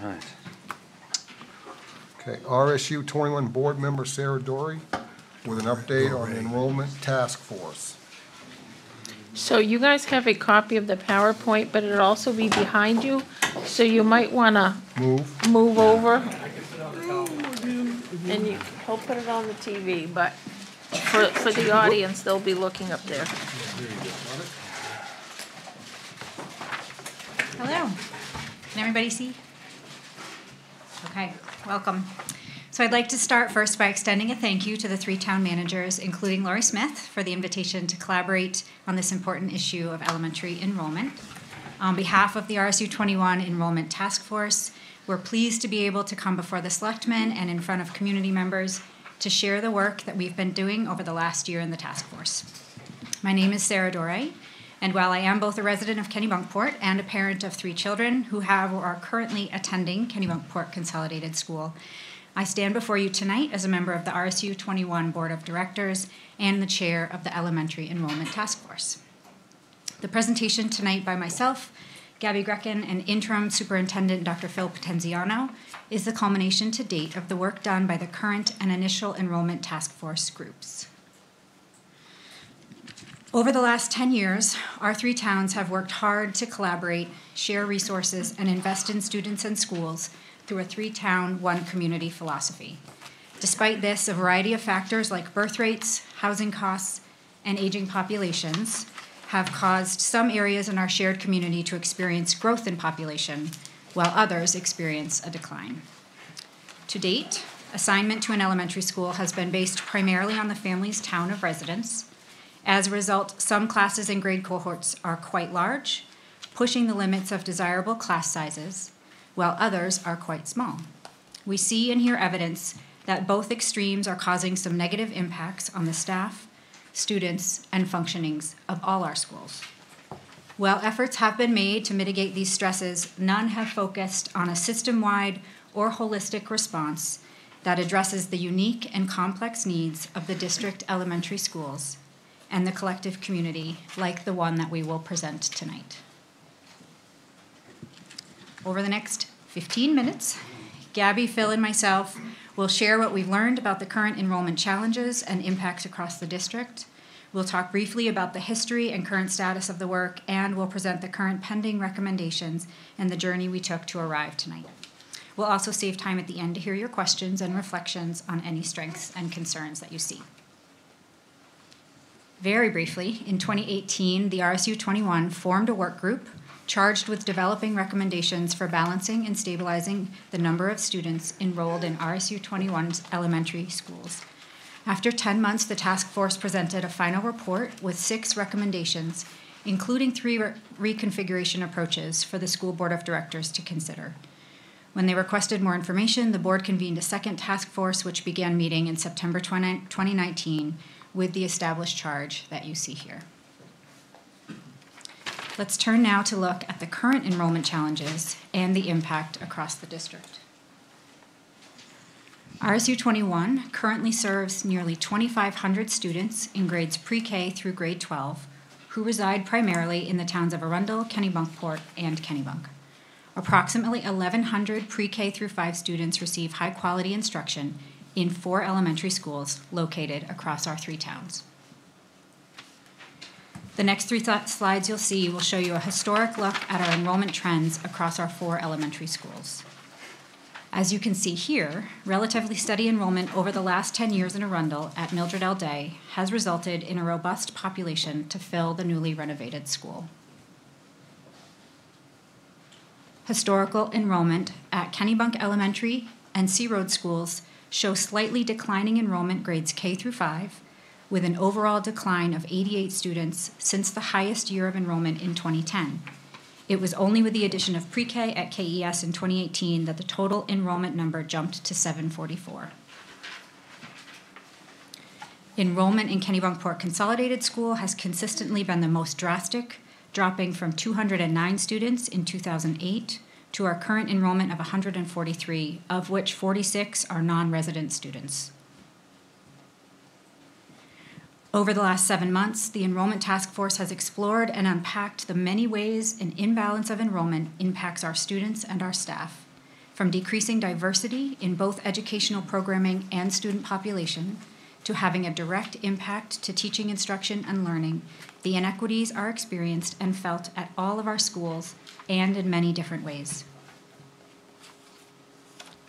All right. Okay, RSU 21 Board Member Sarah Dory with an update on the Enrollment Task Force. So you guys have a copy of the PowerPoint, but it'll also be behind you, so you might want to move over. And he'll put it on the TV, but for the audience, they'll be looking up there. Hello. Can everybody see? Okay, welcome. So I'd like to start first by extending a thank you to the three town managers, including Lori Smith, for the invitation to collaborate on this important issue of elementary enrollment. On behalf of the RSU 21 Enrollment Task Force, we're pleased to be able to come before the selectmen and in front of community members to share the work that we've been doing over the last year in the task force. My name is Sarah Doré, and while I am both a resident of Kennebunkport and a parent of 3 children who have or are currently attending Kennebunkport Consolidated School, I stand before you tonight as a member of the RSU 21 Board of Directors and the chair of the Elementary Enrollment Task Force. The presentation tonight by myself, Gabby Grecken, and Interim Superintendent Dr. Phil Potenziano is the culmination to date of the work done by the current and initial enrollment task force groups. Over the last 10 years, our 3 towns have worked hard to collaborate, share resources, and invest in students and schools through a 3-town, 1-community philosophy. Despite this, a variety of factors like birth rates, housing costs, and aging populations have caused some areas in our shared community to experience growth in population, while others experience a decline. To date, assignment to an elementary school has been based primarily on the family's town of residence. As a result, some classes and grade cohorts are quite large, pushing the limits of desirable class sizes, while others are quite small. We see and hear evidence that both extremes are causing some negative impacts on the staff, students, and functionings of all our schools. While efforts have been made to mitigate these stresses, none have focused on a system-wide or holistic response that addresses the unique and complex needs of the district elementary schools and the collective community like the one that we will present tonight. Over the next 15 minutes, Gabby, Phil, and myself will share what we've learned about the current enrollment challenges and impacts across the district. We'll talk briefly about the history and current status of the work, and we'll present the current pending recommendations and the journey we took to arrive tonight. We'll also save time at the end to hear your questions and reflections on any strengths and concerns that you see. Very briefly, in 2018, the RSU 21 formed a work group charged with developing recommendations for balancing and stabilizing the number of students enrolled in RSU 21's elementary schools. After 10 months, the task force presented a final report with 6 recommendations, including 3 reconfiguration approaches for the school board of directors to consider. When they requested more information, the board convened a second task force, which began meeting in September 2019 with the established charge that you see here. Let's turn now to look at the current enrollment challenges and the impact across the district. RSU 21 currently serves nearly 2,500 students in grades pre-K through grade 12 who reside primarily in the towns of Arundel, Kennebunkport, and Kennebunk. Approximately 1,100 pre-K through 5 students receive high-quality instruction in 4 elementary schools located across our 3 towns. The next 3 slides you'll see will show you a historic look at our enrollment trends across our 4 elementary schools. As you can see here, relatively steady enrollment over the last 10 years in Arundel at Mildred L. Day has resulted in a robust population to fill the newly renovated school. Historical enrollment at Kennebunk Elementary and C Road schools show slightly declining enrollment grades K through 5, with an overall decline of 88 students since the highest year of enrollment in 2010. It was only with the addition of pre-K at KES in 2018 that the total enrollment number jumped to 744. Enrollment in Kennebunkport Consolidated School has consistently been the most drastic, dropping from 209 students in 2008 to our current enrollment of 143, of which 46 are non-resident students. Over the last 7 months, the Enrollment Task Force has explored and unpacked the many ways an imbalance of enrollment impacts our students and our staff, from decreasing diversity in both educational programming and student population to having a direct impact to teaching, instruction, and learning, the inequities are experienced and felt at all of our schools and in many different ways.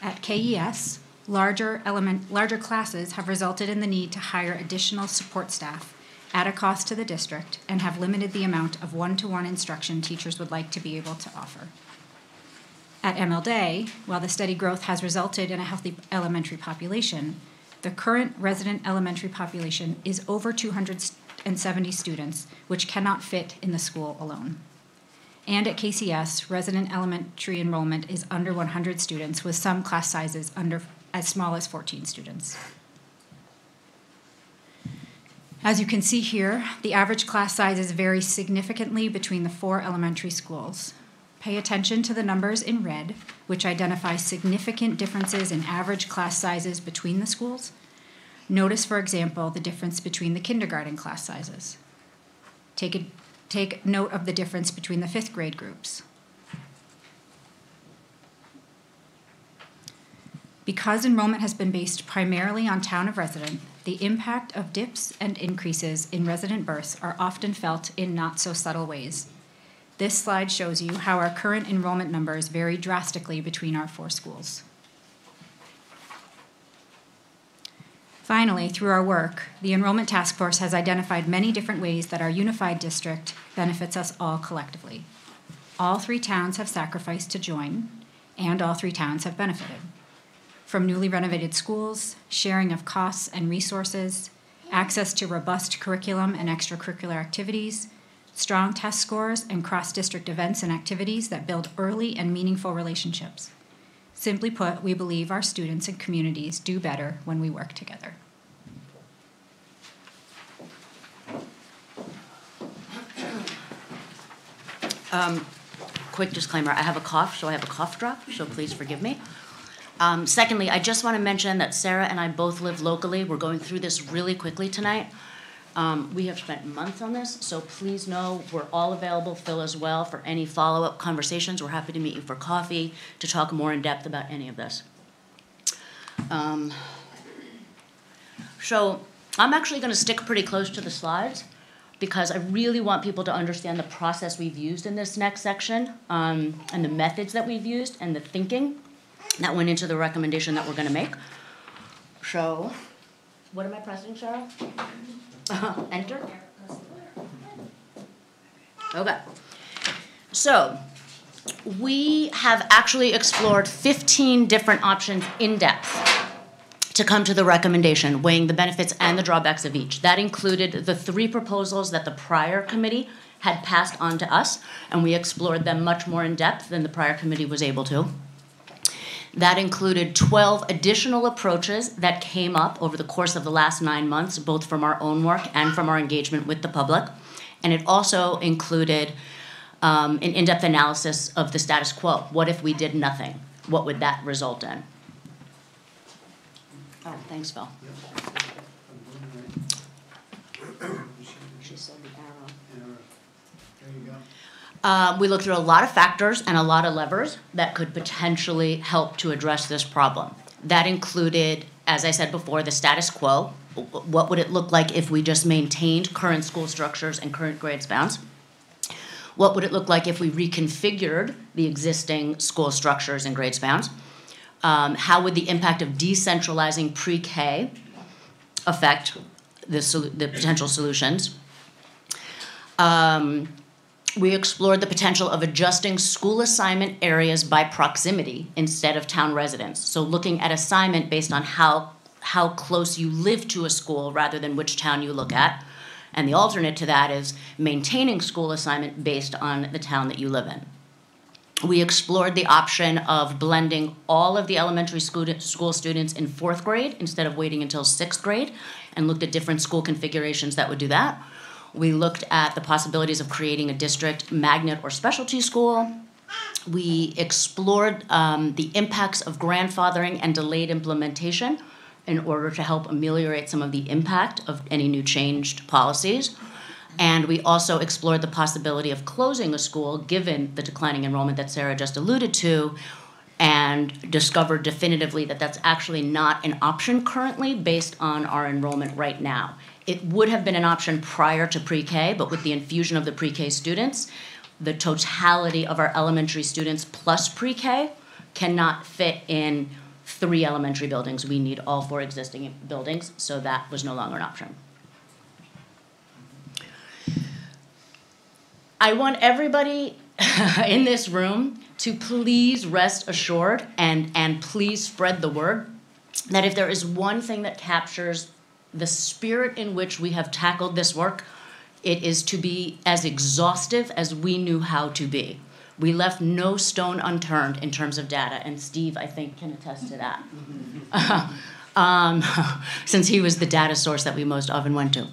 At KES, larger classes have resulted in the need to hire additional support staff at a cost to the district and have limited the amount of one-to-one instruction teachers would like to be able to offer. At MLD, while the steady growth has resulted in a healthy elementary population, the current resident elementary population is over 270 students, which cannot fit in the school alone. And at KCS, resident elementary enrollment is under 100 students, with some class sizes as small as 14 students. As you can see here, the average class sizes vary significantly between the 4 elementary schools. Pay attention to the numbers in red, which identify significant differences in average class sizes between the schools. Notice, for example, the difference between the kindergarten class sizes. Take note of the difference between the 5th grade groups. Because enrollment has been based primarily on town of resident, the impact of dips and increases in resident births are often felt in not so subtle ways. This slide shows you how our current enrollment numbers vary drastically between our 4 schools. Finally, through our work, the Enrollment Task Force has identified many different ways that our unified district benefits us all collectively. All 3 towns have sacrificed to join, and all 3 towns have benefited. From newly renovated schools, sharing of costs and resources, access to robust curriculum and extracurricular activities, strong test scores, and cross-district events and activities that build early and meaningful relationships. Simply put, we believe our students and communities do better when we work together. Quick disclaimer, I have a cough, so I have a cough drop, so please forgive me. Secondly, I just want to mention that Sarah and I both live locally. We're going through this really quickly tonight. We have spent months on this, so please know we're all available, Phil as well, for any follow-up conversations. We're happy to meet you for coffee to talk more in depth about any of this. So I'm actually going to stick pretty close to the slides because I really want people to understand the process we've used in this next section, and the methods that we've used and the thinking that went into the recommendation that we're going to make. So, what am I pressing, Sarah? Enter? Okay. So, we have actually explored 15 different options in depth to come to the recommendation, weighing the benefits and the drawbacks of each. That included the 3 proposals that the prior committee had passed on to us, and we explored them much more in depth than the prior committee was able to. That included 12 additional approaches that came up over the course of the last 9 months, both from our own work and from our engagement with the public. And it also included an in-depth analysis of the status quo. What if we did nothing? What would that result in? Oh, thanks, Phil. She said the arrow. There you go. We looked through a lot of factors and a lot of levers that could potentially help to address this problem. That included, as I said before, the status quo. What would it look like if we just maintained current school structures and current grade spans? What would it look like if we reconfigured the existing school structures and grade spans? How would the impact of decentralizing pre-K affect the potential solutions? We explored the potential of adjusting school assignment areas by proximity instead of town residence. So looking at assignment based on how close you live to a school rather than which town you look at. And the alternate to that is maintaining school assignment based on the town that you live in. We explored the option of blending all of the elementary school students in 4th grade instead of waiting until 6th grade, and looked at different school configurations that would do that. We looked at the possibilities of creating a district magnet or specialty school. We explored the impacts of grandfathering and delayed implementation in order to help ameliorate some of the impact of any new changed policies. And we also explored the possibility of closing a school, given the declining enrollment that Sarah just alluded to, and discovered definitively that that's actually not an option currently based on our enrollment right now. It would have been an option prior to pre-K, but with the infusion of the pre-K students, the totality of our elementary students plus pre-K cannot fit in 3 elementary buildings. We need all 4 existing buildings, so that was no longer an option. I want everybody in this room to please rest assured and please spread the word that if there is one thing that captures the spirit in which we have tackled this work, it is to be as exhaustive as we knew how to be. We left no stone unturned in terms of data, and Steve, I think, can attest to that, since he was the data source that we most often went to.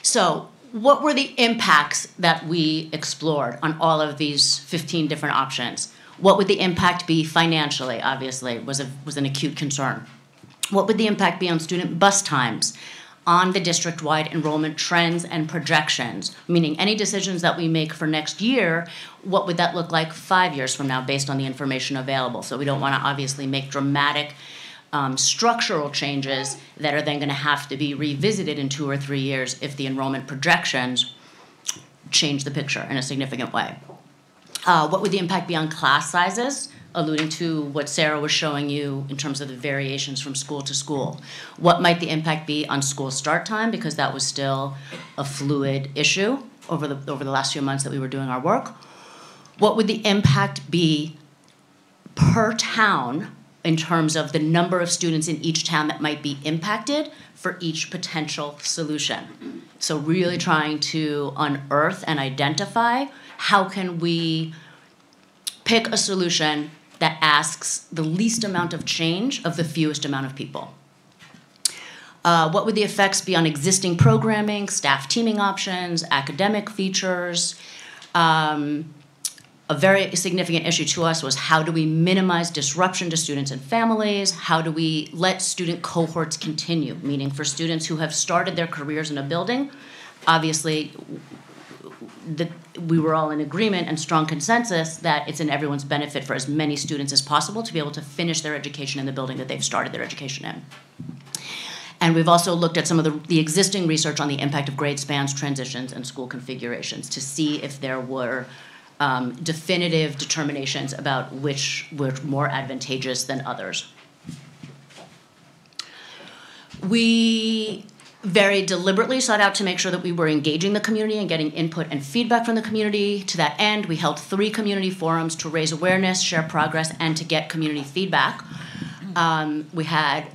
So, what were the impacts that we explored on all of these 15 different options? What would the impact be financially, obviously, was an acute concern. What would the impact be on student bus times, on the district-wide enrollment trends and projections, meaning any decisions that we make for next year, what would that look like 5 years from now based on the information available? So we don't want to obviously make dramatic structural changes that are then going to have to be revisited in 2 or 3 years if the enrollment projections change the picture in a significant way. What would the impact be on class sizes, alluding to what Sarah was showing you in terms of the variations from school to school? What might the impact be on school start time, because that was still a fluid issue over the last few months that we were doing our work? What would the impact be per town in terms of the number of students in each town that might be impacted for each potential solution? So really trying to unearth and identify how can we pick a solution that asks the least amount of change of the fewest amount of people. What would the effects be on existing programming, staff teaming options, academic features? A very significant issue to us was how do we minimize disruption to students and families? How do we let student cohorts continue? Meaning for students who have started their careers in a building, obviously we were all in agreement and strong consensus that it's in everyone's benefit for as many students as possible to be able to finish their education in the building that they've started their education in. And we've also looked at some of the existing research on the impact of grade spans, transitions, and school configurations to see if there were definitive determinations about which were more advantageous than others. We very deliberately sought out to make sure that we were engaging the community and getting input and feedback from the community. To that end, we held 3 community forums to raise awareness, share progress, and to get community feedback. We had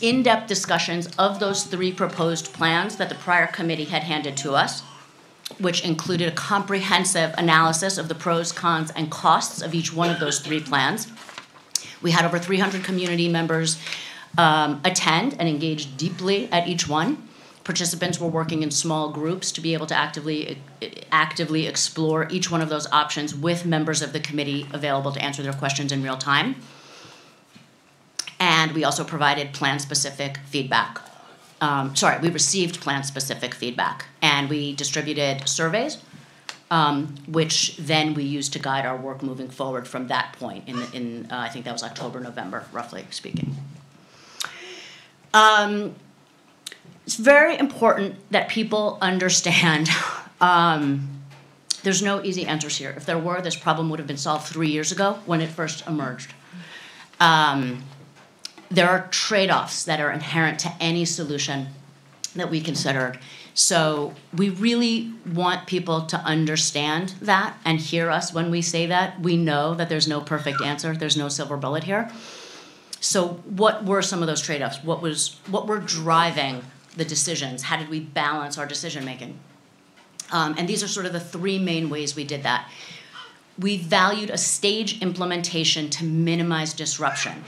in-depth discussions of those 3 proposed plans that the prior committee had handed to us, which included a comprehensive analysis of the pros, cons, and costs of each one of those 3 plans. We had over 300 community members attend and engage deeply at each one. Participants were working in small groups to be able to actively explore each one of those options with members of the committee available to answer their questions in real time. And we also provided plan-specific feedback. We received plan-specific feedback, and we distributed surveys, which then we used to guide our work moving forward from that point in I think that was October, November, roughly speaking. It's very important that people understand there's no easy answers here. If there were, this problem would have been solved 3 years ago when it first emerged. There are trade-offs that are inherent to any solution that we considered. So we really want people to understand that and hear us when we say that. We know that there's no perfect answer. There's no silver bullet here. So what were some of those trade-offs? What were driving the decisions? How did we balance our decision-making? And these are sort of the 3 main ways we did that. We valued a stage implementation to minimize disruption.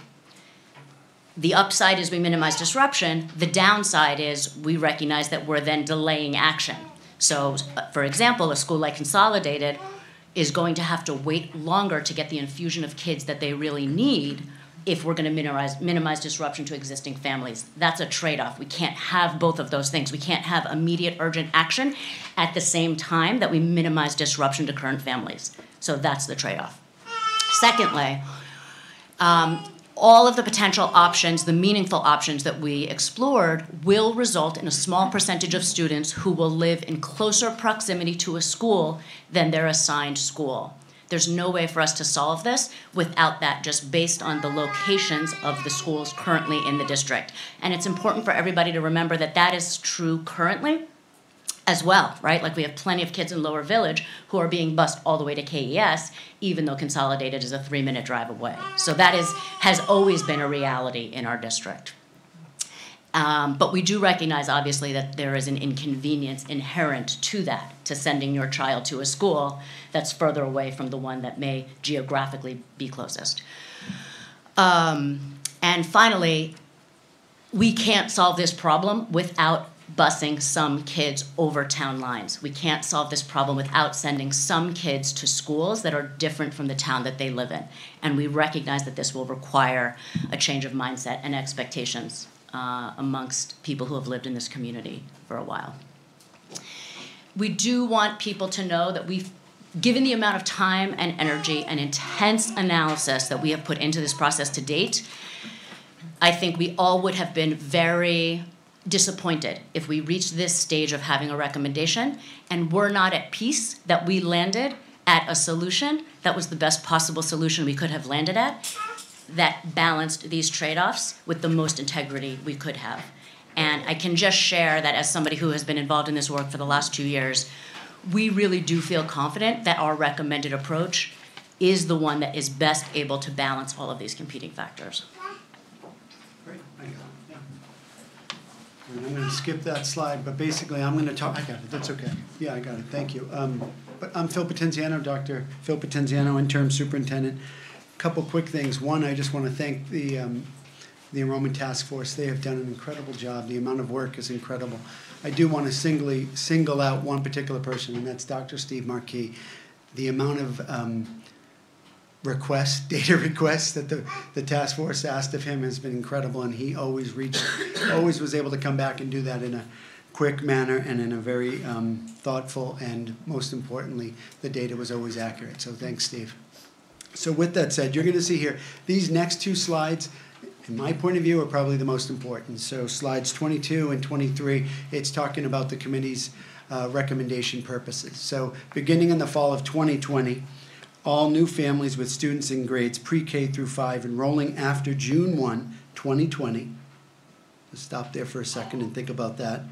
The upside is we minimize disruption. The downside is we recognize that we're then delaying action. So, for example, a school like Consolidated is going to have to wait longer to get the infusion of kids that they really need if we're going to minimize disruption to existing families. That's a trade-off. We can't have both of those things. We can't have immediate urgent action at the same time that we minimize disruption to current families. So that's the trade-off. Secondly, All of the potential options, the meaningful options that we explored, will result in a small percentage of students who will live in closer proximity to a school than their assigned school. There's no way for us to solve this without that, just based on the locations of the schools currently in the district. And it's important for everybody to remember that that is true currently as well, right? Like, we have plenty of kids in Lower Village who are being bused all the way to KES, even though Consolidated is a 3-minute drive away. So that has always been a reality in our district. But we do recognize, obviously, that there is an inconvenience inherent to that, to sending your child to a school that's further away from the one that may geographically be closest. And finally, we can't solve this problem without busing some kids over town lines. We can't solve this problem without sending some kids to schools that are different from the town that they live in. And we recognize that this will require a change of mindset and expectations amongst people who have lived in this community for a while. We do want people to know that given the amount of time and energy and intense analysis that we have put into this process to date, I think we all would have been very disappointed if we reached this stage of having a recommendation and we're not at peace that we landed at a solution that was the best possible solution we could have landed at, that balanced these trade-offs with the most integrity we could have. And I can just share that as somebody who has been involved in this work for the last 2 years, we really do feel confident that our recommended approach is the one that is best able to balance all of these competing factors. Great, I got it, yeah. And I'm going to skip that slide, but basically I'm going to talk, I got it, that's okay. Yeah, I got it, thank you. But I'm Phil Potenziano, Dr. Phil Potenziano, interim superintendent. A couple quick things. One, I just want to thank the Enrollment Task Force. They have done an incredible job. The amount of work is incredible. I do want to single out one particular person, and that's Dr. Steve Marquis. The amount of data requests that the task force asked of him has been incredible, and he always was able to come back and do that in a quick manner and in a very thoughtful, and most importantly, the data was always accurate. So thanks, Steve. So with that said, you're going to see here, these next two slides, in my point of view, are probably the most important. So slides 22 and 23, it's talking about the committee's recommendation purposes. So beginning in the fall of 2020, all new families with students in grades pre-K through 5 enrolling after June 1, 2020, let's stop there for a second and think about that,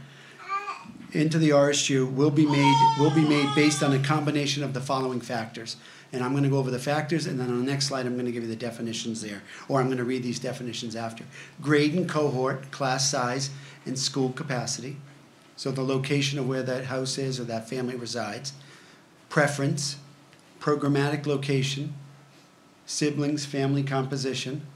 into the RSU will be made based on a combination of the following factors. And I'm going to go over the factors, and then on the next slide I'm going to give you the definitions there, or I'm going to read these definitions after. Grade and cohort, class size, and school capacity. So the location of where that house is or that family resides. Preference, programmatic location, siblings, family composition,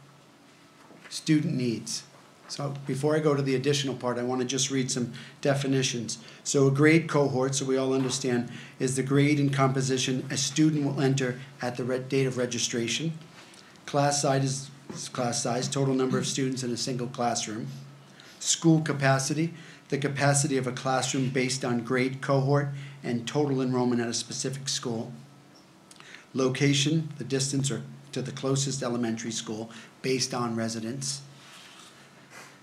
student needs. So before I go to the additional part, I want to just read some definitions. So a grade cohort, so we all understand, is the grade and composition a student will enter at the date of registration. Class size is class size, total number of students in a single classroom. School capacity, the capacity of a classroom based on grade cohort and total enrollment at a specific school. Location, the distance or to the closest elementary school based on residence.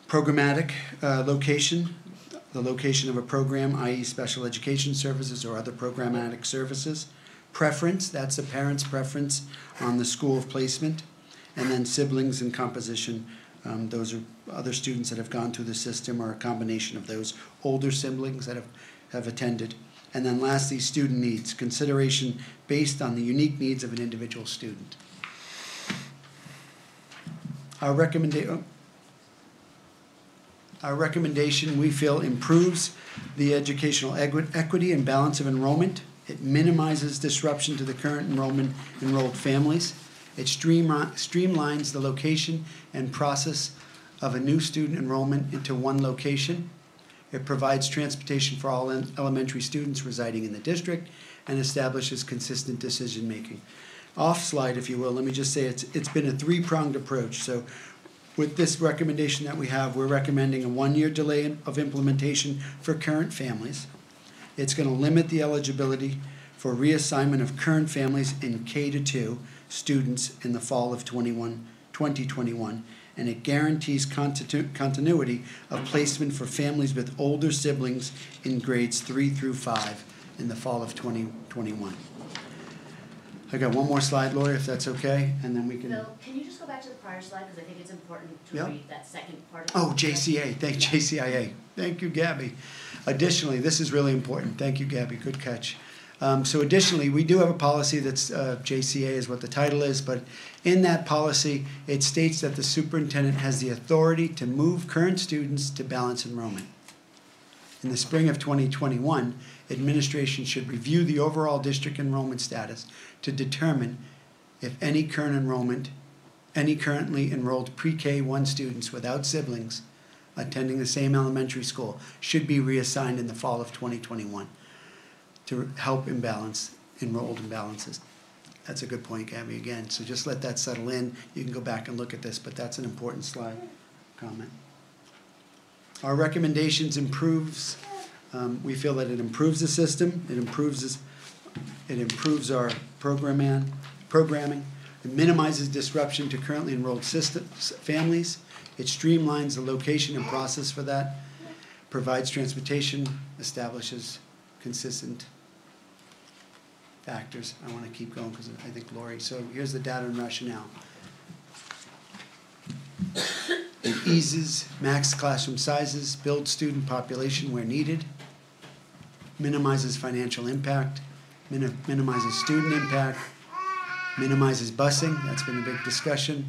Programmatic location, the location of a program, i.e. special education services or other programmatic services. Preference, that's a parent's preference on the school of placement. And then siblings and composition, those are other students that have gone through the system or a combination of those older siblings that have attended. And then lastly, student needs, consideration based on the unique needs of an individual student. Our recommendation, we feel, improves the educational equity and balance of enrollment. It minimizes disruption to the current enrolled families. It streamlines the location and process of a new student enrollment into one location. It provides transportation for all elementary students residing in the district and establishes consistent decision-making. Off slide, if you will, let me just say it's been a three-pronged approach. So with this recommendation that we have, we're recommending a 1-year delay of implementation for current families. It's going to limit the eligibility for reassignment of current families in K-2 students in the fall of 21 2021, and it guarantees continuity of placement for families with older siblings in grades 3 through 5 in the fall of 2021. I got one more slide, Lori, if that's okay, and then we can. Bill, can you just go back to the prior slide, because I think it's important to Yep. read that second part of Oh, the JCA, JCIA. Thank you, Gabby. Additionally, this is really important. Thank you, Gabby, good catch. So additionally, we do have a policy that's, JCA is what the title is, but in that policy, it states that the superintendent has the authority to move current students to balanced enrollment. In the spring of 2021, administration should review the overall district enrollment status to determine if any currently enrolled pre-K-1 students without siblings attending the same elementary school should be reassigned in the fall of 2021 to help imbalance enrolled imbalances. That's a good point, Gabby, again. So just let that settle in. You can go back and look at this, but that's an important slide comment. Our recommendations improves, we feel that it improves the system, it improves our programming, it minimizes disruption to currently enrolled families, it streamlines the location and process for that, provides transportation, establishes consistent factors. I want to keep going because I think Lori, so here's the data and rationale. It eases max classroom sizes, builds student population where needed, minimizes financial impact, minimizes student impact, minimizes busing, that's been a big discussion.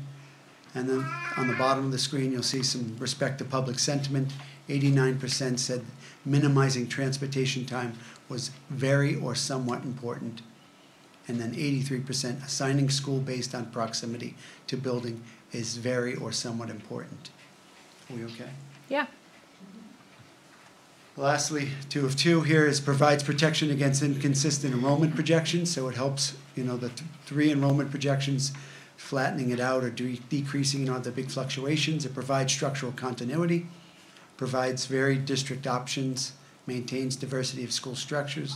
And then on the bottom of the screen, you'll see some respect to public sentiment. 89% said minimizing transportation time was very or somewhat important. And then 83% assigning school based on proximity to building is very or somewhat important. Are we okay? Yeah. Lastly, 2 of 2 here is provides protection against inconsistent enrollment projections. So it helps, the 3 enrollment projections flattening it out or decreasing the big fluctuations. It provides structural continuity, provides varied district options, maintains diversity of school structures,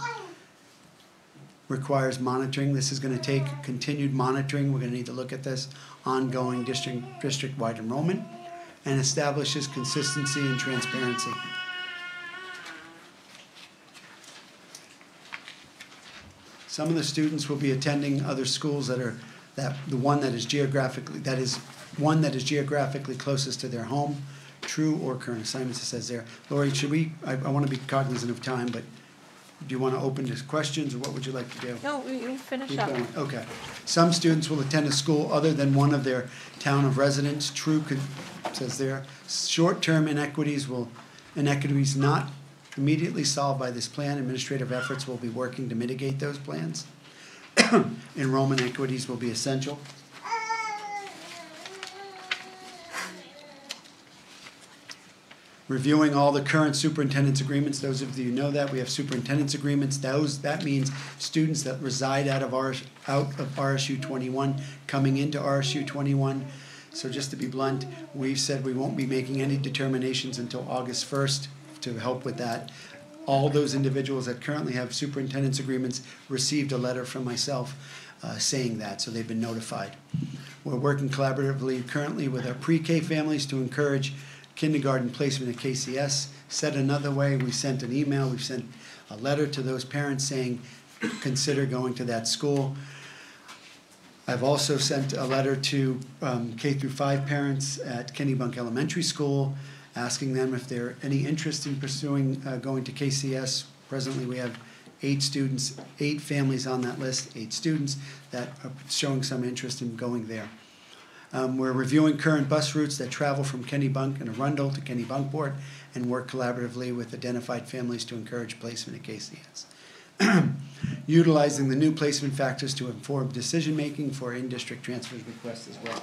requires monitoring. This is going to take continued monitoring. We're going to need to look at this, ongoing district-wide enrollment, and establishes consistency and transparency. Some of the students will be attending other schools the one that is geographically closest to their home. True or current assignments, it says there. Lori, I want to be cognizant of time, but do you want to open to questions, or what would you like to do? No, we finish Keep up. going. Okay. Some students will attend a school other than one of their town of residence. True, it says there. Short-term inequities not immediately solved by this plan. Administrative efforts will be working to mitigate those plans. Enrollment equities will be essential. Reviewing all the current superintendent's agreements. Those of you who know that, we have superintendent's agreements. That means students that reside out of RSU 21 coming into RSU 21. So just to be blunt, we've said we won't be making any determinations until August 1st to help with that. All those individuals that currently have superintendent's agreements received a letter from myself saying that, so they've been notified. We're working collaboratively currently with our pre-K families to encourage kindergarten placement at KCS. Said another way, we sent an email, we've sent a letter to those parents saying, consider going to that school. I've also sent a letter to K through 5 parents at Kennebunk Elementary School, asking them if they're any interest in pursuing going to KCS. Presently, we have 8 families on that list, 8 students that are showing some interest in going there. We're reviewing current bus routes that travel from Kennebunk and Arundel to Kennebunkport and work collaboratively with identified families to encourage placement at KCS. Utilizing the new placement factors to inform decision-making for in-district transfer requests as well.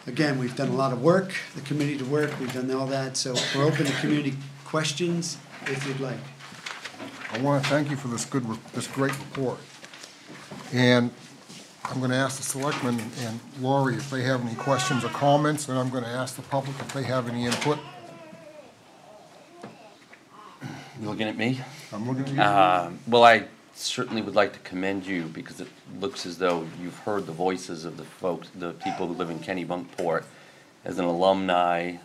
Again, we've done a lot of work, the committee to work, we've done all that, so we're open to community questions if you'd like. I want to thank you for this great report. And I'm going to ask the selectmen and Lori if they have any questions or comments, and I'm going to ask the public if they have any input. You looking at me? I'm looking at you. Well, I certainly would like to commend you because it looks as though you've heard the voices of the folks, the people who live in Kennebunkport. As an alumni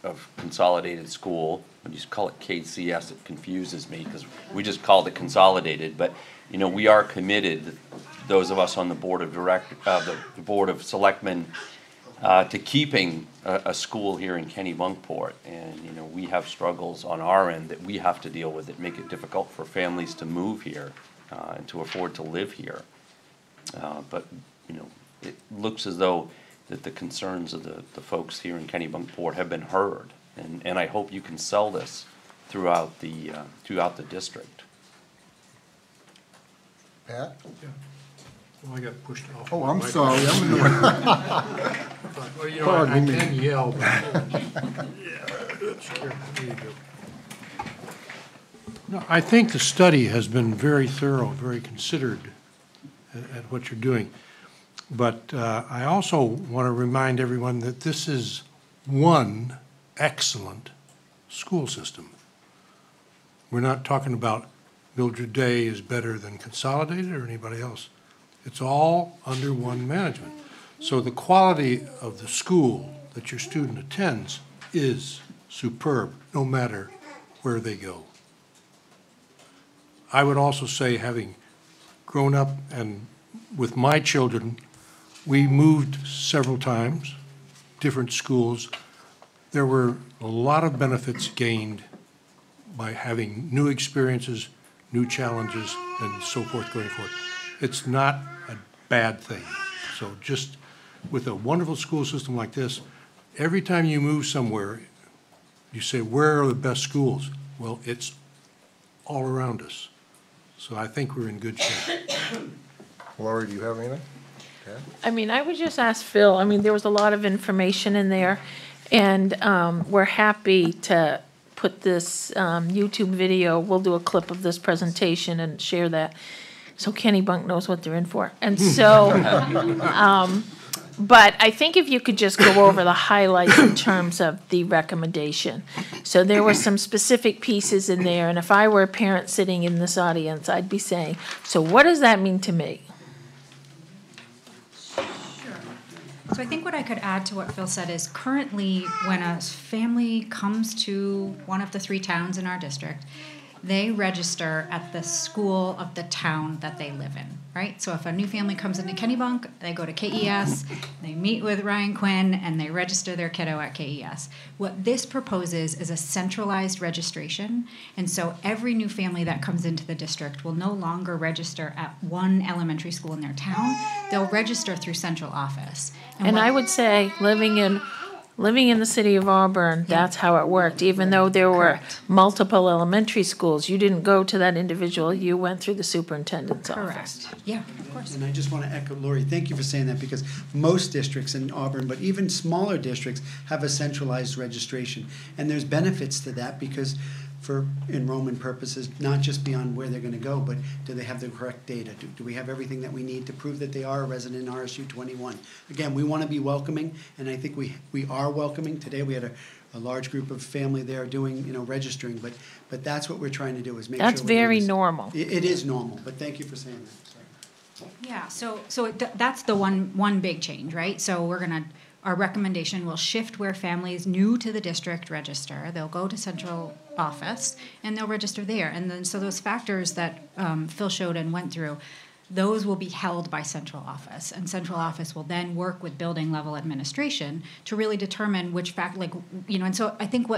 of Consolidated School, when you call it KCS, it confuses me because we just called it Consolidated. But you know, we are committed, those of us on the board of the board of selectmen, to keeping a school here in Kennebunkport. And you know, we have struggles on our end that we have to deal with that make it difficult for families to move here and to afford to live here. But you know, it looks as though that the concerns of the folks here in Kennebunkport have been heard, and I hope you can sell this throughout the district. Pat? Yeah. Well, I got pushed off. Oh, I'm my sorry. mic. I'm in the Well, you know, I Pardon me. can yell, but, yeah, oops, here you go. No, I think the study has been very thorough, very considered at what you're doing. But I also want to remind everyone that this is one excellent school system. We're not talking about Mildred Day is better than Consolidated or anybody else. It's all under one management. So the quality of the school that your student attends is superb, no matter where they go. I would also say, having grown up and with my children, we moved several times, different schools. There were a lot of benefits gained by having new experiences, new challenges, and so forth going forward. It's not a bad thing. So just with a wonderful school system like this, every time you move somewhere, you say, where are the best schools? Well, it's all around us. So I think we're in good shape. Laurie, do you have anything? Okay. I mean, I would just ask Phil, I mean, there was a lot of information in there, and we're happy to put this YouTube video, we'll do a clip of this presentation and share that, so Kennebunk knows what they're in for. And so, but I think if you could just go over the highlights in terms of the recommendation. So there were some specific pieces in there, and if I were a parent sitting in this audience, I'd be saying, so what does that mean to me? So I think what I could add to what Phil said is currently when a family comes to one of the 3 towns in our district, they register at the school of the town that they live in, right? So if a new family comes into Kennebunk, they go to KES, they meet with Ryan Quinn, and they register their kiddo at KES. What this proposes is a centralized registration, and so every new family that comes into the district will no longer register at one elementary school in their town. They'll register through central office. And I would say, living in the city of Auburn, that's how it worked. Even though there were Correct. multiple elementary schools, you didn't go to that individual, you went through the superintendent's office. Correct. Yeah, of course. And I just want to echo Lori, thank you for saying that, because most districts in Auburn, but even smaller districts, have a centralized registration. And there's benefits to that because for enrollment purposes, not just beyond where they're going to go, but do they have the correct data? Do we have everything that we need to prove that they are a resident in RSU 21? Again, we want to be welcoming, and I think we are welcoming. Today we had a large group of family there doing, registering, but that's what we're trying to do is make sure. That's very normal. It is normal, but thank you for saying that. Sorry. Yeah, so that's the one big change, right? So our recommendation will shift where families new to the district register. They'll go to central office and they'll register there. And then so those factors that Phil showed and went through, those will be held by central office. And central office will then work with building level administration to really determine which and so I think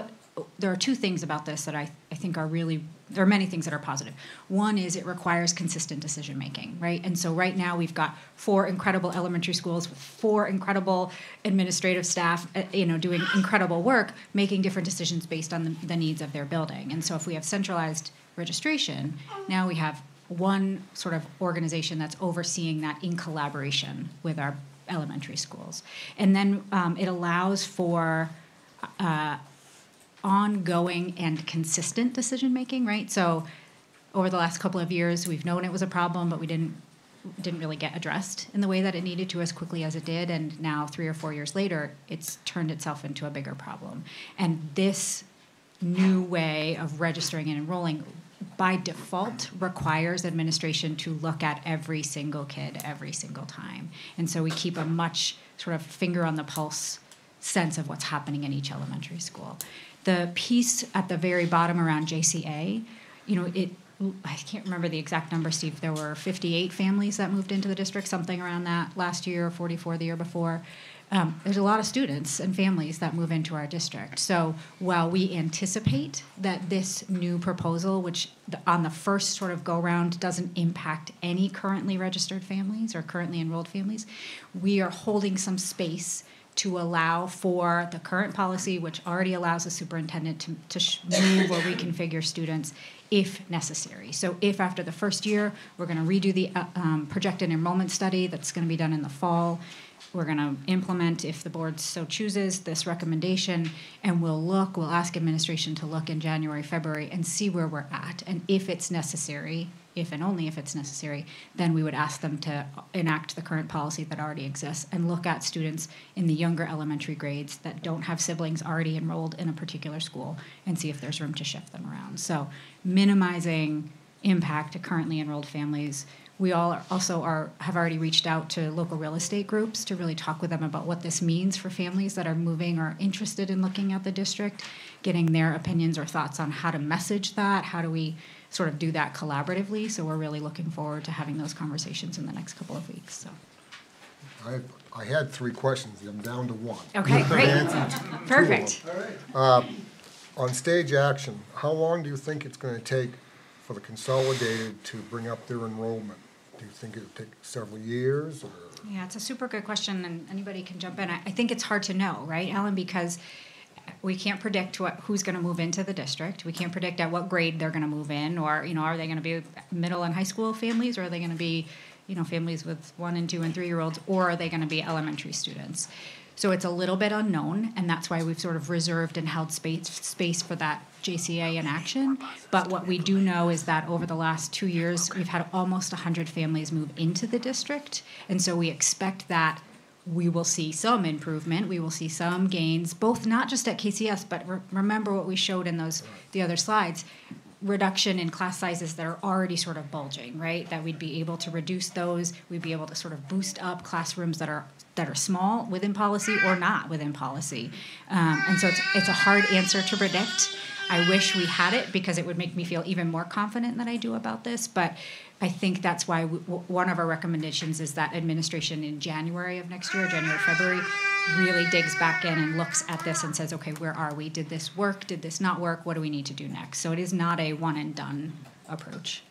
there are 2 things about this that I think are really, there are many things that are positive. One is it requires consistent decision making, right? And so right now we've got 4 incredible elementary schools with 4 incredible administrative staff, doing incredible work, making different decisions based on the needs of their building. And so if we have centralized registration, now we have one sort of organization that's overseeing that in collaboration with our elementary schools. And then it allows for ongoing and consistent decision making, right? So over the last couple of years, we've known it was a problem, but we didn't really get addressed in the way that it needed to as quickly as it did. And now 3 or 4 years later, it's turned itself into a bigger problem. And this new way of registering and enrolling by default requires administration to look at every single kid every single time. And so we keep a much sort of finger on the pulse sense of what's happening in each elementary school. The piece at the very bottom around JCA, I can't remember the exact number, Steve. There were 58 families that moved into the district, something around that last year, 44 the year before. There's a lot of students and families that move into our district. So while we anticipate that this new proposal, which on the first sort of go-round doesn't impact any currently registered families or currently enrolled families, we are holding some space to allow for the current policy, which already allows the superintendent to move or reconfigure students if necessary. So if after the first year, we're going to redo the projected enrollment study that's going to be done in the fall, we're going to implement, if the board so chooses, this recommendation, and we'll ask administration to look in January, February, and see where we're at. And if it's necessary, if and only if it's necessary, then we would ask them to enact the current policy that already exists and look at students in the younger elementary grades that don't have siblings already enrolled in a particular school and see if there's room to shift them around. So minimizing impact to currently enrolled families. We all have already reached out to local real estate groups to really talk with them about what this means for families that are moving or interested in looking at the district, getting their opinions or thoughts on how to message that, how do we sort of do that collaboratively. So we're really looking forward to having those conversations in the next couple of weeks. So. I had 3 questions. I'm down to 1. Okay, great. Perfect. On stage action, how long do you think it's going to take for the Consolidated to bring up their enrollment? Do you think it'll take several years? Or? Yeah, it's a super good question, and anybody can jump in. I think it's hard to know, right, Ellen, because we can't predict who's going to move into the district. We can't predict at what grade they're going to move in, or are they going to be middle and high school families, or are they going to be families with 1 and 2 and 3-year-olds, or are they going to be elementary students? So it's a little bit unknown, and that's why we've sort of reserved and held space for that JCA in action. But what we do know is that over the last 2 years, we've had almost 100 families move into the district, and so we expect that we will see some improvement, we will see some gains, both not just at KCS, but remember what we showed in the other slides, reduction in class sizes that are already sort of bulging, right? That we'd be able to reduce those, we'd be able to sort of boost up classrooms that are small within policy or not within policy. And so it's a hard answer to predict. I wish we had it because it would make me feel even more confident than I do about this, but I think that's why one of our recommendations is that administration in January of next year, January, February, really digs back in and looks at this and says, okay, where are we? Did this work? Did this not work? What do we need to do next? So it is not a one and done approach.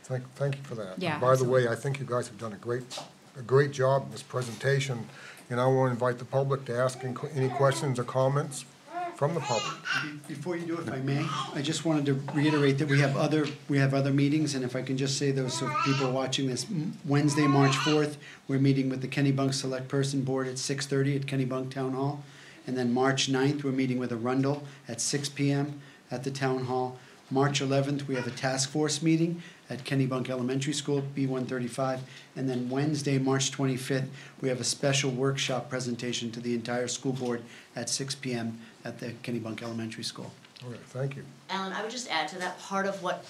Thank you for that. Yeah, and by the way, I think you guys have done a great job in this presentation, and I want to invite the public to ask any questions or comments from the public. Before you do, if I may, I just wanted to reiterate that we have other meetings, and if I can just say those so people watching this, Wednesday, March 4th, we're meeting with the Kennebunk Select Person Board at 6:30 at Kennebunk Town Hall, and then March 9th, we're meeting with Arundel at 6 p.m. at the Town Hall. March 11th, we have a task force meeting at Kennebunk Elementary School, B135. And then Wednesday, March 25th, we have a special workshop presentation to the entire school board at 6 p.m. at the Kennebunk Elementary School. All right, thank you. Alan, I would just add to that, part of what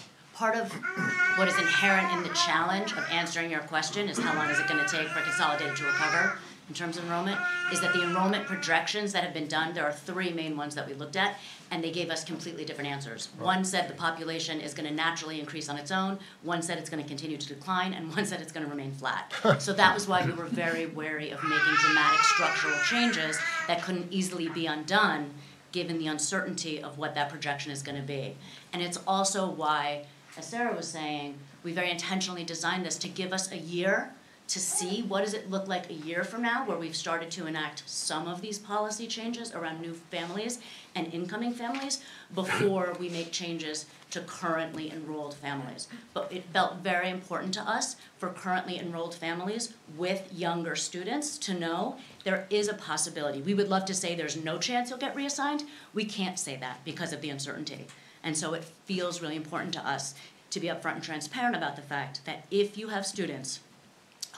is inherent in the challenge of answering your question is how long is it going to take for Consolidated to recover in terms of enrollment, is that the enrollment projections that have been done, there are 3 main ones that we looked at, and they gave us completely different answers. Right. One said the population is going to naturally increase on its own, one said it's going to continue to decline, and one said it's going to remain flat. So that was why we were very wary of making dramatic structural changes that couldn't easily be undone given the uncertainty of what that projection is going to be. And it's also why, as Sarah was saying, we very intentionally designed this to give us a year to see what does it look like a year from now, where we've started to enact some of these policy changes around new families and incoming families before we make changes to currently enrolled families. But it felt very important to us for currently enrolled families with younger students to know there is a possibility. We would love to say there's no chance you'll get reassigned. We can't say that because of the uncertainty. And so it feels really important to us to be upfront and transparent about the fact that if you have students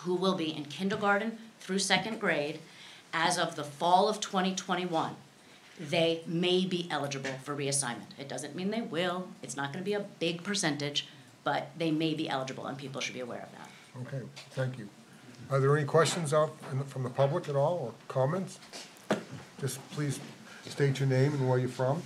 who will be in kindergarten through 2nd grade as of the fall of 2021, they may be eligible for reassignment. It doesn't mean they will. It's not going to be a big percentage, but they may be eligible, and people should be aware of that. Okay, thank you. Are there any questions from the public at all, or comments? Just please state your name and where you're from.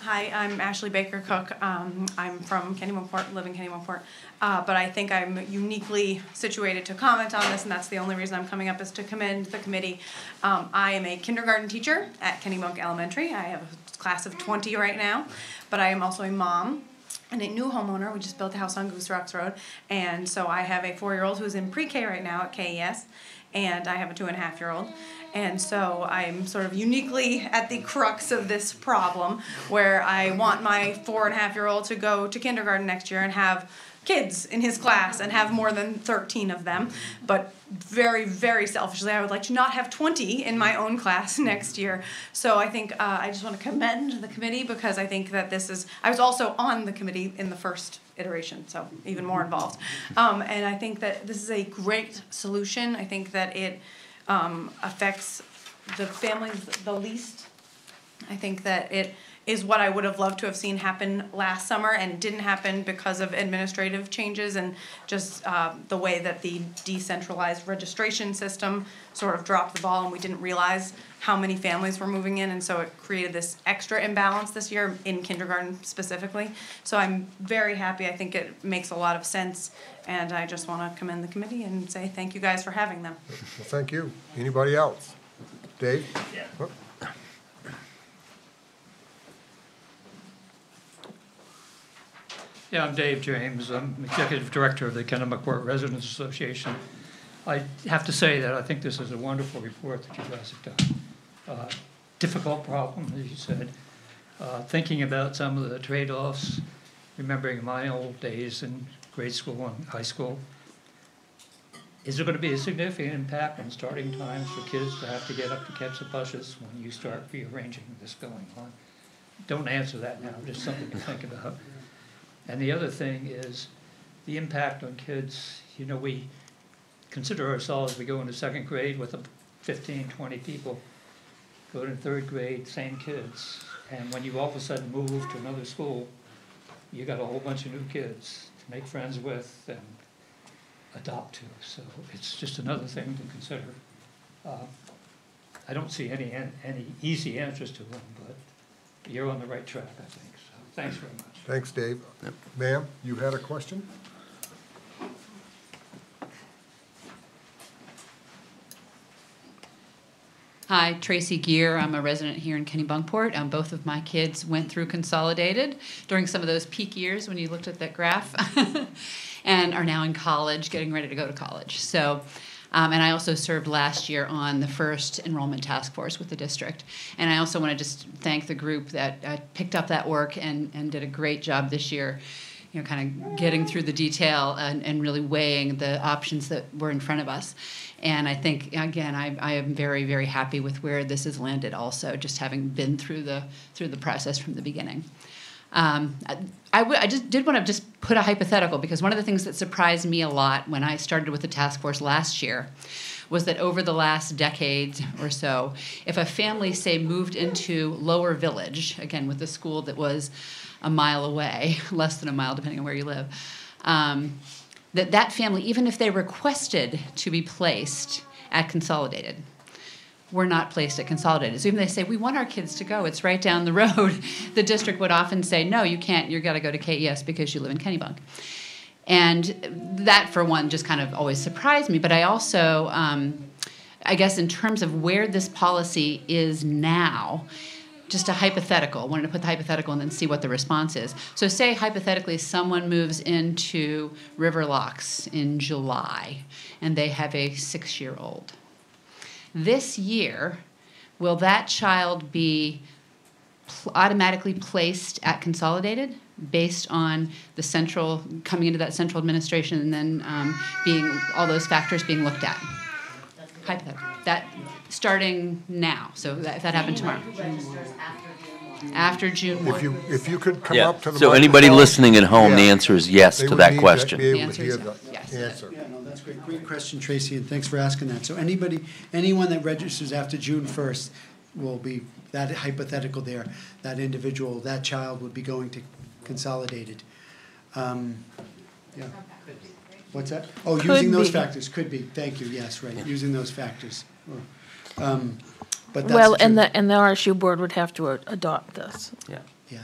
Hi, I'm Ashley Baker Cook. I'm from Kennebunkport, live in Kennebunkport. But I think I'm uniquely situated to comment on this, and that's the only reason I'm coming up, is to commend the committee. I am a kindergarten teacher at Kennebunk Elementary. I have a class of 20 right now, but I am also a mom and a new homeowner. We just built a house on Goose Rocks Road, and so I have a 4-year-old who's in pre-K right now at KES, and I have a 2.5-year-old. And so I'm sort of uniquely at the crux of this problem, where I want my 4.5-year-old to go to kindergarten next year and have kids in his class and have more than 13 of them. But very, very selfishly, I would like to not have 20 in my own class next year. So I think I just want to commend the committee, because I think that this is, I was also on the committee in the first iteration, so even more involved. And I think that this is a great solution. I think that it affects the families the least. I think that it is what I would have loved to have seen happen last summer, and didn't happen because of administrative changes and just the way that the decentralized registration system sort of dropped the ball, and we didn't realize how many families were moving in, and so it created this extra imbalance this year in kindergarten specifically. So I'm very happy. I think it makes a lot of sense, and I just want to commend the committee and say thank you guys for having them. Well, thank you. Anybody else? Dave? Yeah. Oh. Yeah, I'm Dave James. I'm Executive Director of the Kennebunkport Residents Association. I have to say that I think this is a wonderful report that you guys have done. Difficult problem, as you said. Thinking about some of the trade-offs, remembering my old days in grade school and high school. Is there going to be a significant impact on starting times for kids to have to get up to catch the buses when you start rearranging this going on? Don't answer that now, just something to think about. And the other thing is the impact on kids. You know, we consider ourselves, we go into second grade with 15, 20 people, go to third grade, same kids. And when you all of a sudden move to another school, you got a whole bunch of new kids to make friends with and adopt to. So it's just another thing to consider. I don't see any easy answers to them, but you're on the right track, I think. So thanks very much. Thanks, Dave. Yep. Ma'am, you had a question? Hi, Tracy Gear. I'm a resident here in Kennebunkport. Both of my kids went through Consolidated during some of those peak years when you looked at that graph and are now in college, getting ready to go to college. So, and I also served last year on the first enrollment task force with the district. And I also want to just thank the group that picked up that work and did a great job this year, you know, kind of getting through the detail and really weighing the options that were in front of us. And I think, again, I am very, very happy with where this has landed also, just having been through the process from the beginning. I just did want to just put a hypothetical, because one of the things that surprised me a lot when I started with the task force last year was that over the last decade or so, if a family, say, moved into Lower Village, again, with a school that was a mile away, less than a mile depending on where you live, that family, even if they requested to be placed at Consolidated, were not placed at Consolidated. So even if they say, we want our kids to go, it's right down the road, the district would often say, no, you can't, you've got to go to KES because you live in Kennebunk. And that, for one, just kind of always surprised me. But I also, I guess in terms of where this policy is now, just a hypothetical. I wanted to put the hypothetical and then see what the response is. So say, hypothetically, someone moves into Riverlocks in July, and they have a 6-year-old. This year, will that child be automatically placed at Consolidated based on the central, coming into that central administration and then being, all those factors being looked at? Hypothetical. That starting now, so if that happened tomorrow. After June 1. If you could come up to the So anybody microphone, listening at home, the yeah, answer is yes they to would that need question. be able The to answer hear is the yes. answer. Yeah, no, that's great. Great question, Tracy, and thanks for asking that. So anyone that registers after June 1st, will be, that hypothetical there, that individual, that child would be going to Consolidated. Yeah. What's that? Oh, using those factors, could be, thank you, yes, right, using those factors. But that's Well, the and truth. the RSU board would have to adopt this, Yeah. Yeah.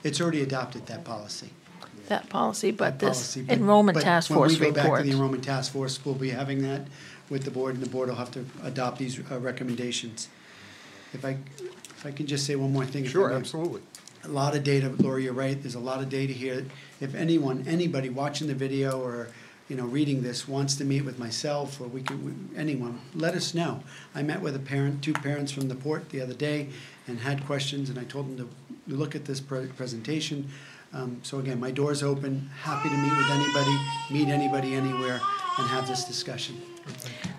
It's already adopted, that policy. that policy, but That this policy, but- enrollment but task force When we go back report. to the enrollment task force, we'll be having that with the board, and the board will have to adopt these recommendations. If I can just say one more thing. if I Sure, may. absolutely. A lot of data, Lori, you're right, there's a lot of data here. If anybody watching the video or, reading this wants to meet with myself, or anyone, let us know. I met with two parents from the port the other day and had questions, and I told them to look at this presentation. So again, my door's open, happy to meet with anybody, meet anybody anywhere, and have this discussion.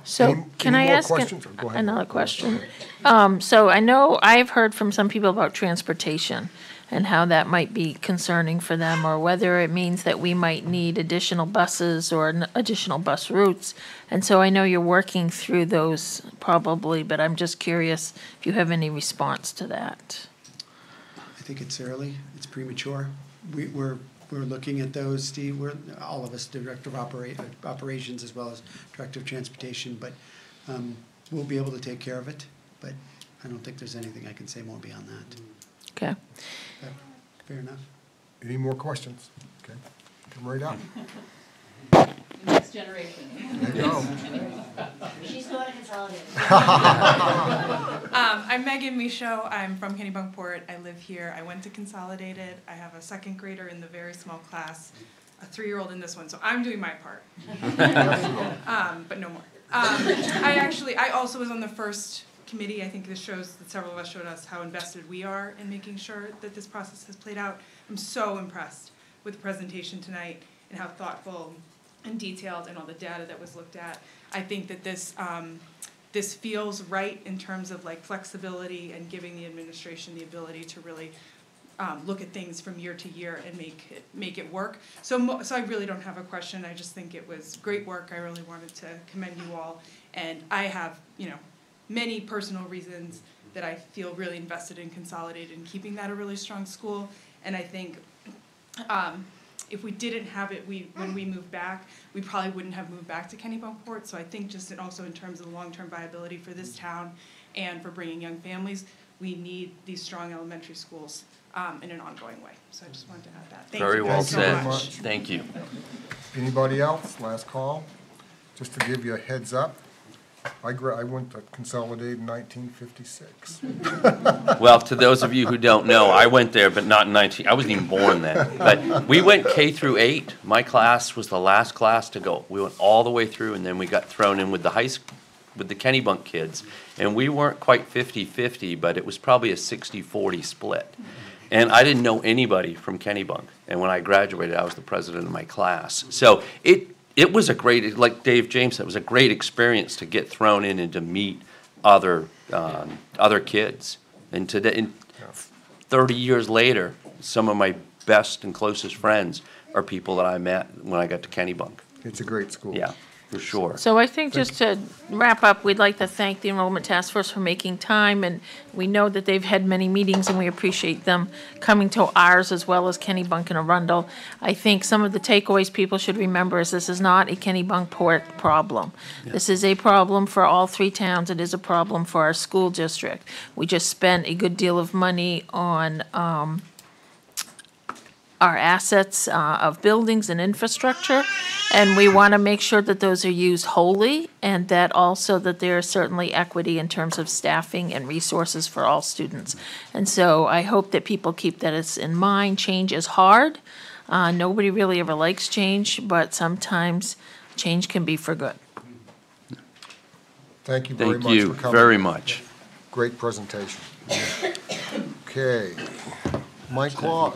So can I Any more ask questions? Go ahead. another question? So I know I've heard from some people about transportation and how that might be concerning for them, or whether it means that we might need additional buses or additional bus routes. And so I know you're working through those probably, but I'm just curious if you have any response to that. I think it's early, it's premature. We're looking at those, Steve, all of us, Director of Operations as well as Director of Transportation, but we'll be able to take care of it, but I don't think there's anything I can say more beyond that. Okay. Fair enough. Any more questions? Okay, come right up. Next generation. There you go. She's going to Consolidated. I'm Megan Michaud. I'm from Kennebunkport. I live here. I went to Consolidated. I have a second grader in the very small class, a 3-year-old in this one, so I'm doing my part. But no more. I also was on the first committee. I think this shows that several of us showed us how invested we are in making sure that this process has played out. I'm so impressed with the presentation tonight and how thoughtful and detailed and all the data that was looked at. I think that this feels right in terms of like flexibility and giving the administration the ability to really look at things from year to year and make it work. So I really don't have a question. I just think it was great work. I really wanted to commend you all, and I have many personal reasons that I feel really invested in Consolidated and keeping that a really strong school. And I think if we didn't have it, when we moved back, we probably wouldn't have moved back to Kennebunkport. So I think just also in terms of the long-term viability for this town and for bringing young families, we need these strong elementary schools in an ongoing way. So I just wanted to add that. Thank Very you well guys so said. much. Thank you. Anybody else? Last call. Just to give you a heads up, I went to Consolidated in 1956. Well, to those of you who don't know, I went there, but not in I wasn't even born then. But we went K through 8. My class was the last class to go. We went all the way through, and then we got thrown in with the with the Kennebunk kids. And we weren't quite 50-50, but it was probably a 60-40 split. And I didn't know anybody from Kennebunk. And when I graduated, I was the president of my class. So it was a great, like Dave James said, it was a great experience to get thrown in and to meet other kids. And today, 30 years later, some of my best and closest friends are people that I met when I got to Kennebunk. It's a great school. Yeah, for sure. So I think just to wrap up, we'd like to thank the Enrollment Task Force for making time, and we know that they've had many meetings, and we appreciate them coming to ours as well as Kennebunk and Arundel. I think some of the takeaways people should remember is this is not a Kennebunkport problem. Yeah. This is a problem for all 3 towns. It is a problem for our school district. We just spent a good deal of money on our assets of buildings and infrastructure, and we want to make sure that those are used wholly, and that also that there is certainly equity in terms of staffing and resources for all students. And so I hope that people keep that in mind. Change is hard. Nobody really ever likes change, but sometimes change can be for good. Thank you very much for coming. Thank you very much. Great presentation. Okay. Mike Claus.